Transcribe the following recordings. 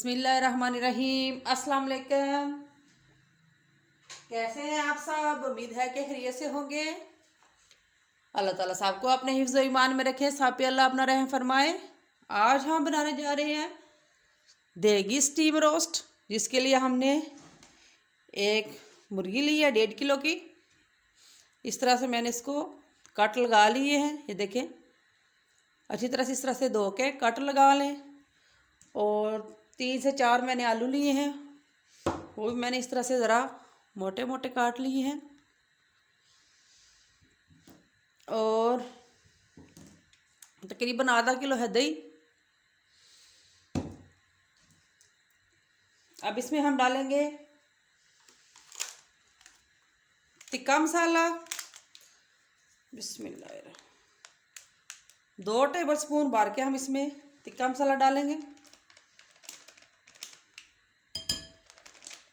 बिस्मिल्लाहिर्रहमानिर्रहीम। अस्सलाम वालेकुम। कैसे हैं आप सब? उम्मीद है कि खैरियत से होंगे। अल्लाह ताला सबको अपने हिफ्ज़ व ईमान में रखे, सब पे अल्लाह अपना रहम फरमाए। आज हम बनाने जा रहे हैं देगी स्टीम रोस्ट, जिसके लिए हमने एक मुर्गी ली है 1.5 किलो की। इस तरह से मैंने इसको कट लगा लिए हैं, ये देखें। अच्छी तरह से इस तरह से धो के कट लगा लें। और 3 से 4 मैंने आलू लिए हैं, वो भी मैंने इस तरह से ज़रा मोटे मोटे काट लिए हैं। और तकरीबन आधा किलो है दही। अब इसमें हम डालेंगे टिक्का मसाला। बिस्मिल्लाह। 2 टेबल स्पून भर के हम इसमें टिक्का मसाला डालेंगे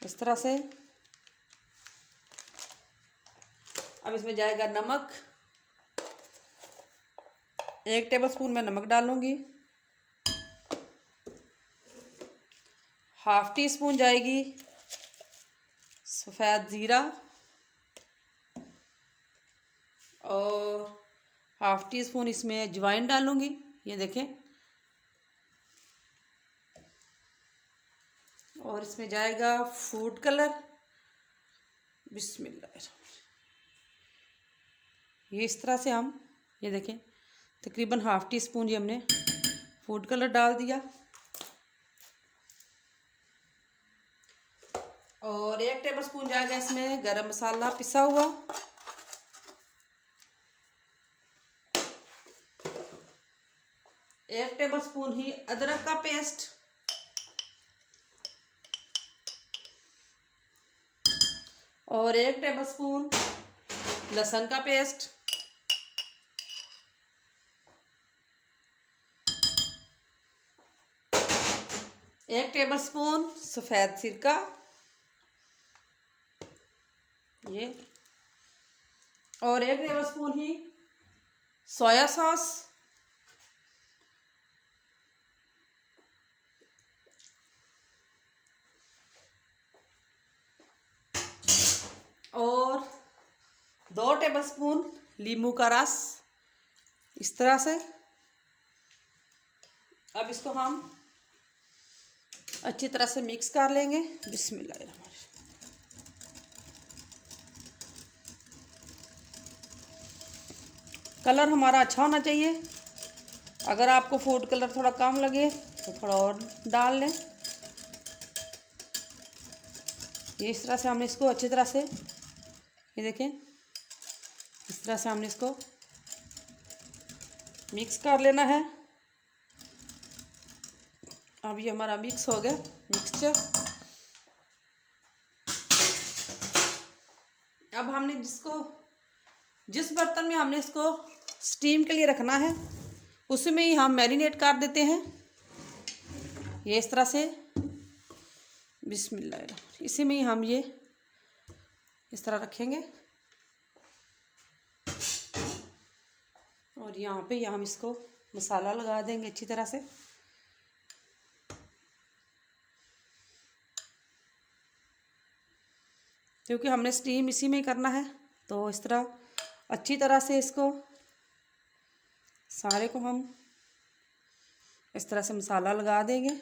इस तरह से। अब इसमें जाएगा नमक। 1 टेबल स्पून मैं नमक डालूंगी। ½ टी स्पून जाएगी सफ़ेद ज़ीरा। और ½ टी स्पून इसमें अजवाइन डालूंगी, ये देखें। और इसमें जाएगा फूड कलर। बिस्मिल्लाह। ये इस तरह से हम, ये देखें, तकरीबन ½ टी स्पून ये हमने फूड कलर डाल दिया। और 1 टेबल स्पून जाएगा इसमें गरम मसाला पिसा हुआ। एक टेबल स्पून ही अदरक का पेस्ट। और 1 टेबल स्पून लहसुन का पेस्ट। एक टेबल स्पून सफ़ेद सिरका, ये। और 1 टेबल स्पून ही सोया सॉस। और 2 टेबल स्पून नींबू का रस, इस तरह से। अब इसको हम अच्छी तरह से मिक्स कर लेंगे। बिस्मिल्लाह। कलर हमारा अच्छा होना चाहिए। अगर आपको फूड कलर थोड़ा कम लगे तो थोड़ा और डाल लें। ये इस तरह से हमने इसको अच्छी तरह से, ये देखें, इस तरह से हमने इसको मिक्स कर लेना है। अब ये हमारा मिक्स हो गया मिक्सचर। अब हमने जिस बर्तन में हमने इसको स्टीम के लिए रखना है, उसमें ही हम मैरिनेट कर देते हैं, ये इस तरह से। बिस्मिल्लाह। इसी में ही हम ये इस तरह रखेंगे। और यहाँ पे हम इसको मसाला लगा देंगे अच्छी तरह से। क्योंकि हमने स्टीम इसी में ही करना है, तो इस तरह अच्छी तरह से इसको सारे को हम इस तरह से मसाला लगा देंगे,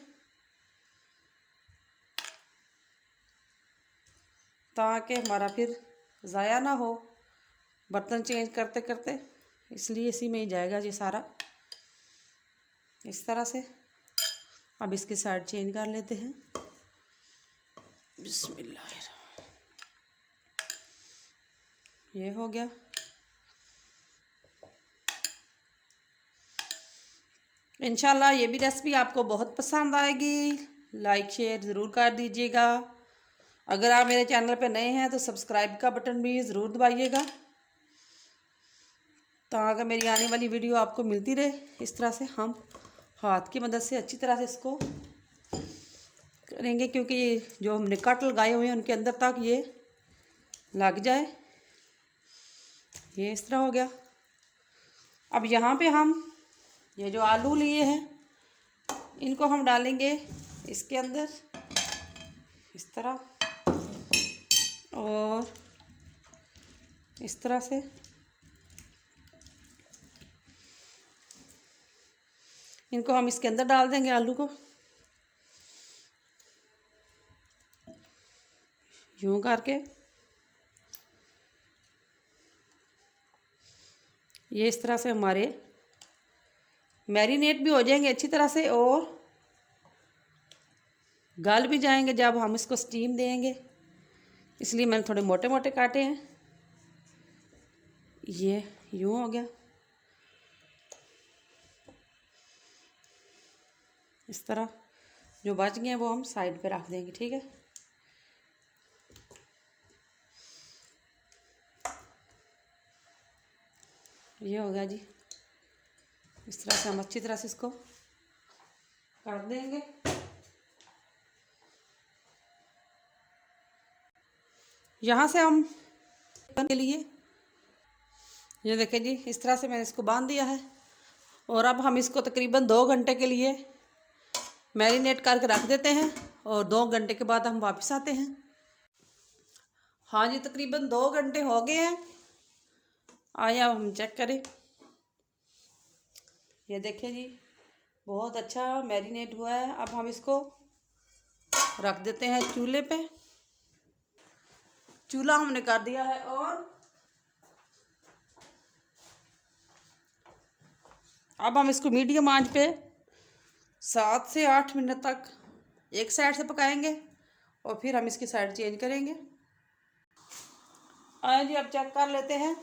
ताकि हमारा फिर ज़ाया ना हो बर्तन चेंज करते करते। इसलिए इसी में ही जाएगा ये सारा, इस तरह से। अब इसकी साइड चेंज कर लेते हैं। बिस्मिल्लाह। ये हो गया। इंशाल्लाह ये भी रेसिपी आपको बहुत पसंद आएगी। लाइक शेयर ज़रूर कर दीजिएगा। अगर आप मेरे चैनल पे नए हैं तो सब्सक्राइब का बटन भी ज़रूर दबाइएगा, ताकि मेरी आने वाली वीडियो आपको मिलती रहे। इस तरह से हम हाथ की मदद से अच्छी तरह से इसको करेंगे, क्योंकि ये जो हमने कट लगाए हुए हैं उनके अंदर तक ये लग जाए। ये इस तरह हो गया। अब यहाँ पे हम ये जो आलू लिए हैं, इनको हम डालेंगे इसके अंदर इस तरह और इस तरह से इनको हम इसके अंदर डाल देंगे आलू को, यूं करके। ये इस तरह से हमारे मैरिनेट भी हो जाएंगे अच्छी तरह से और गल भी जाएंगे जब हम इसको स्टीम देंगे, इसलिए मैंने थोड़े मोटे मोटे काटे हैं। ये यूं हो गया, इस तरह जो बच गए हैं वो हम साइड पे रख देंगे, ठीक है। ये हो गया जी, इस तरह से हम अच्छी तरह से इसको कर देंगे। यहाँ से हम के लिए ये देखें जी, इस तरह से मैंने इसको बांध दिया है और अब हम इसको तकरीबन 2 घंटे के लिए मैरिनेट करके रख देते हैं और 2 घंटे के बाद हम वापस आते हैं। हाँ जी, तकरीबन 2 घंटे हो गए हैं। आइए अब हम चेक करें। ये देखें जी, बहुत अच्छा मैरिनेट हुआ है। अब हम इसको रख देते हैं चूल्हे पे। चूल्हा हमने कर दिया है और अब हम इसको मीडियम आंच पे 7 से 8 मिनट तक एक साइड से पकाएंगे और फिर हम इसकी साइड चेंज करेंगे। आइए जी, अब चेक कर लेते हैं।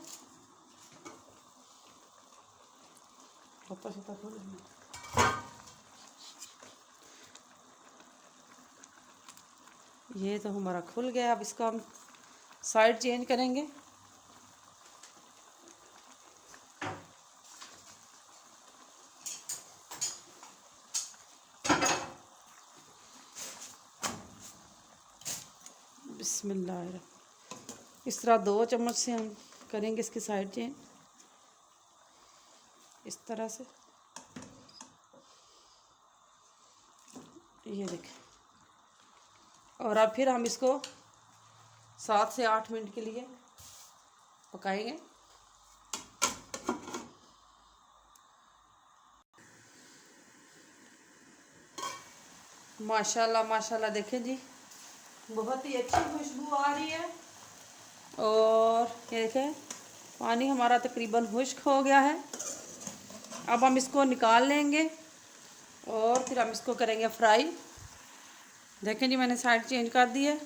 ये तो हमारा खुल गया। अब इसका हम साइड चेंज करेंगे। बिस्मिल्लाह, इस तरह 2 चम्मच से हम करेंगे इसकी साइड चेंज, इस तरह से। ये देखें, और अब फिर हम इसको 7 से 8 मिनट के लिए पकाएंगे। माशाल्लाह माशाल्लाह, देखें जी, बहुत ही अच्छी खुशबू आ रही है। और ये देखें, पानी हमारा तकरीबन खुश्क हो गया है। अब हम इसको निकाल लेंगे और फिर हम इसको करेंगे फ्राई। देखें जी, मैंने साइड चेंज कर दी है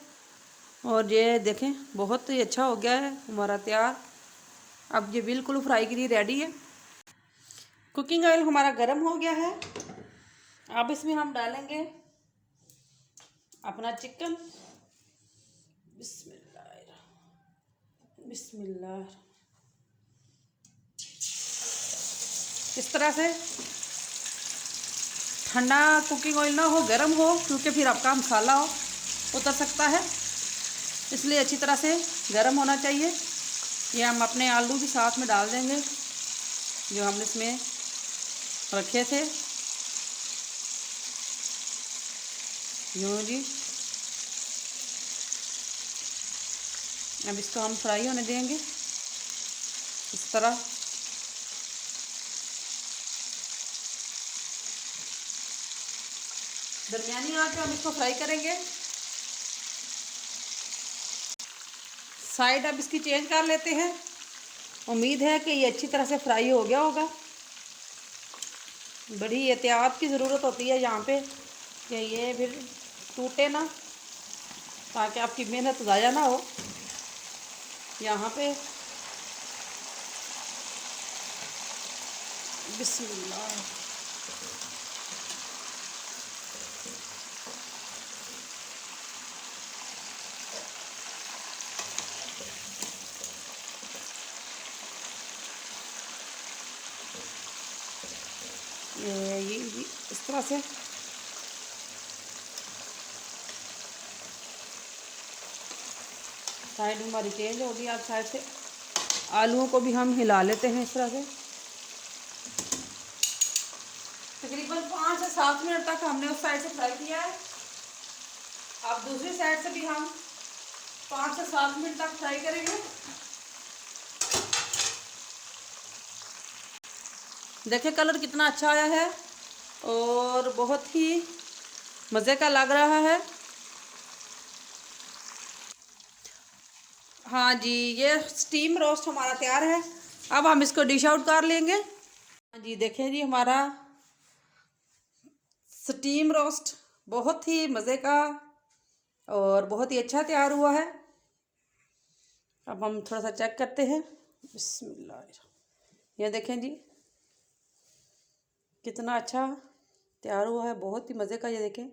और ये देखें बहुत ही अच्छा हो गया है हमारा तैयार। अब ये बिल्कुल फ्राई के लिए रेडी है। कुकिंग ऑयल हमारा गर्म हो गया है। अब इसमें हम डालेंगे अपना चिकन। बिस्मिल्लाह, इस तरह से। ठंडा कुकिंग ऑयल ना हो, गर्म हो, क्योंकि फिर आपका मसाला उतर सकता है, इसलिए अच्छी तरह से गर्म होना चाहिए। ये हम अपने आलू भी साथ में डाल देंगे जो हमने इसमें रखे थे। यूँ जी, अब इसको हम फ्राई होने देंगे इस तरह। दरमियानी आंच पे हम इसको फ्राई करेंगे। साइड अब इसकी चेंज कर लेते हैं। उम्मीद है कि ये अच्छी तरह से फ्राई हो गया होगा। बड़ी एहतियात की ज़रूरत होती है यहाँ पे कि ये फिर टूटे ना, ताकि आपकी मेहनत ज़ाया ना हो। यहाँ पे बिस्मिल्लाह, ये इस तरह से। साइड हमारी चेंज होगी। अब साइड से आलूओं को भी हम हिला लेते हैं इस तरह से। तकरीबन 5 से 7 मिनट तक हमने उस साइड से फ्राई किया है। अब दूसरी साइड से भी हम 5 से 7 मिनट तक फ्राई करेंगे। देखिए कलर कितना अच्छा आया है और बहुत ही मज़े का लग रहा है। हाँ जी, ये स्टीम रोस्ट हमारा तैयार है। अब हम इसको डिश आउट कर लेंगे। हाँ जी, देखिए जी हमारा स्टीम रोस्ट बहुत ही मज़े का और बहुत ही अच्छा तैयार हुआ है। अब हम थोड़ा सा चेक करते हैं। बिस्मिल्लाह, ये देखें जी कितना अच्छा तैयार हुआ है, बहुत ही मज़े का। ये देखें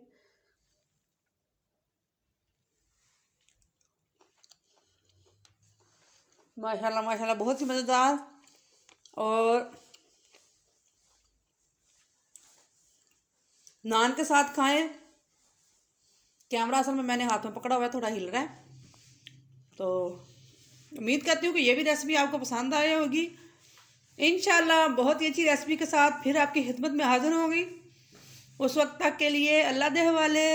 माशाल्लाह माशाल्लाह, बहुत ही मज़ेदार। और नान के साथ खाएं। कैमरा असल में मैंने हाथ में पकड़ा हुआ है, थोड़ा हिल रहा है। तो उम्मीद करती हूँ कि ये भी रेसिपी आपको पसंद आई होगी। इंशाल्लाह बहुत ही अच्छी रेसिपी के साथ फिर आपकी खिदमत में हाजिर होंगी। उस वक्त तक के लिए अल्लाह दे हवाले।